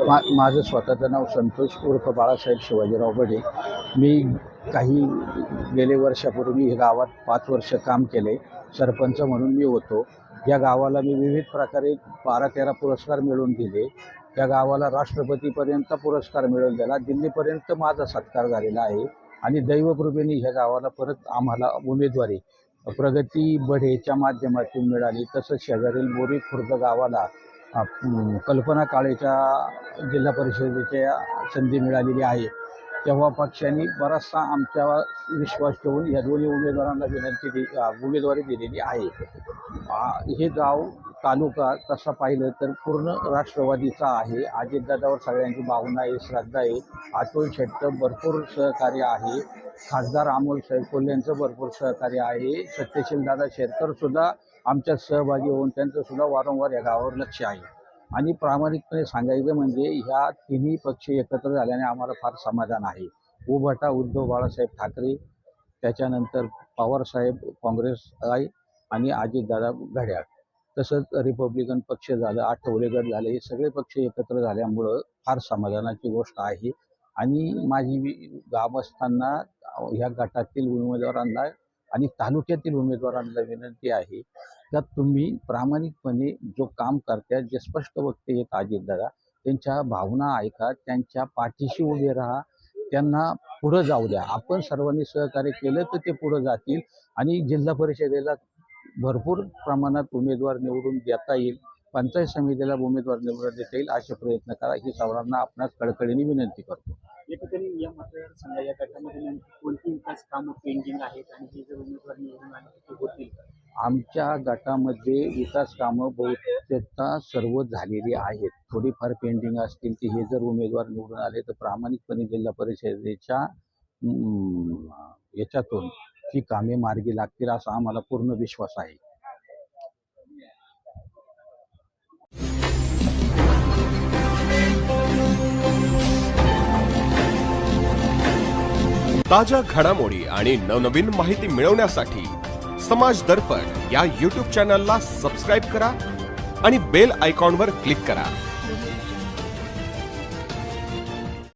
माझं स्वतःचं नाव संतोष उर्फ बाळासाहेब शिवाजीराव बडे. मी काही गेले वर्षापूर्वी हे गावात 5 वर्ष काम केले. सरपंच म्हणून मी होतो. या गावाला मी विविध प्रकारे 12-13 पुरस्कार मिळवून दिले. त्या गावाला राष्ट्रपतीपर्यंत पुरस्कार मिळवून दिला. दिल्लीपर्यंत माझा सत्कार झालेला आहे. आणि दैवकृपेने ह्या गावाला परत आम्हाला उमेदवारी प्रगती बढेच्या माध्यमातून मिळाली. तसंच शेजारील बोरी खुर्द गावाला कल्पना काळेच्या जिल्हा परिषदेच्या संधी मिळालेली आहे. तेव्हा पक्षाने बराचसा आमच्यावर विश्वास ठेवून या दोन्ही उमेदवारांना उमेदवारी दिलेली आहे. हे गाव तालुका तसं पाहिलं तर पूर्ण राष्ट्रवादीचा आहे. अजितदादावर सगळ्यांची भावना आहे, श्रद्धा आहे. अतुल शेट्टं भरपूर सहकार्य आहे. खासदार अमोल साहेब कोल्हेंचं भरपूर सहकार्य आहे. सत्यशील दादा शेरकरसुद्धा आमच्यात सहभागी होऊन त्यांचंसुद्धा वारंवार या गावावर लक्ष आहे. आणि प्रामाणिकपणे सांगायचं म्हणजे ह्या तिन्ही पक्ष एकत्र झाल्याने आम्हाला फार समाधान आहे. उभाटा उद्धव बाळासाहेब ठाकरे, त्याच्यानंतर पवारसाहेब काँग्रेस आहे आणि अजितदादा घड्याळ, तसंच रिपब्लिकन पक्ष झालं, आठवले गट झाले. हे सगळे पक्ष एकत्र झाल्यामुळं फार समाधानाची गोष्ट आहे. आणि माझी गावस्थांना ह्या गटातील उमेदवारांना आणि तालुक्यातील उमेदवारांना विनंती आहे का तुम्ही प्रामाणिकपणे जो काम करतात, जे स्पष्ट वक्ते आहेत अजितदादा, त्यांच्या भावना ऐका, त्यांच्या पाठीशी उभे राहा, त्यांना पुढं जाऊ द्या. आपण सर्वांनी सहकार्य केलं तर ते पुढं जातील आणि जिल्हा परिषदेला भरपूर प्रमाणात उमेदवार निवडून देता येईल. पंचायत समितीला उमेदवार निवडून देता येईल असे प्रयत्न करा. ही सर्वांना आपणास कळकळीने विनंती करतो. या ठिकाणी या मतदारसंघात या गटामध्ये कोणती विकास कामं पेंडिंग आहेत आणि हे जर उमेदवार निवडून आले तर होतील का? आमच्या गटामध्ये विकास कामं बहुतेकता सर्व झालेली आहेत. थोडीफार पेंडिंग असतील की हे जर उमेदवार निवडून आले तर प्रामाणिकपणे जिल्हा परिषदेच्या याच्यातून ही कामे मार्गी लागतील असा आम्हाला पूर्ण विश्वास आहे. ताज्या घडामोडी आणि नवनवीन माहिती मिळवण्यासाठी समाज दर्पण या YouTube चॅनलला सबस्क्राईब करा आणि बेल आयकॉनवर क्लिक करा.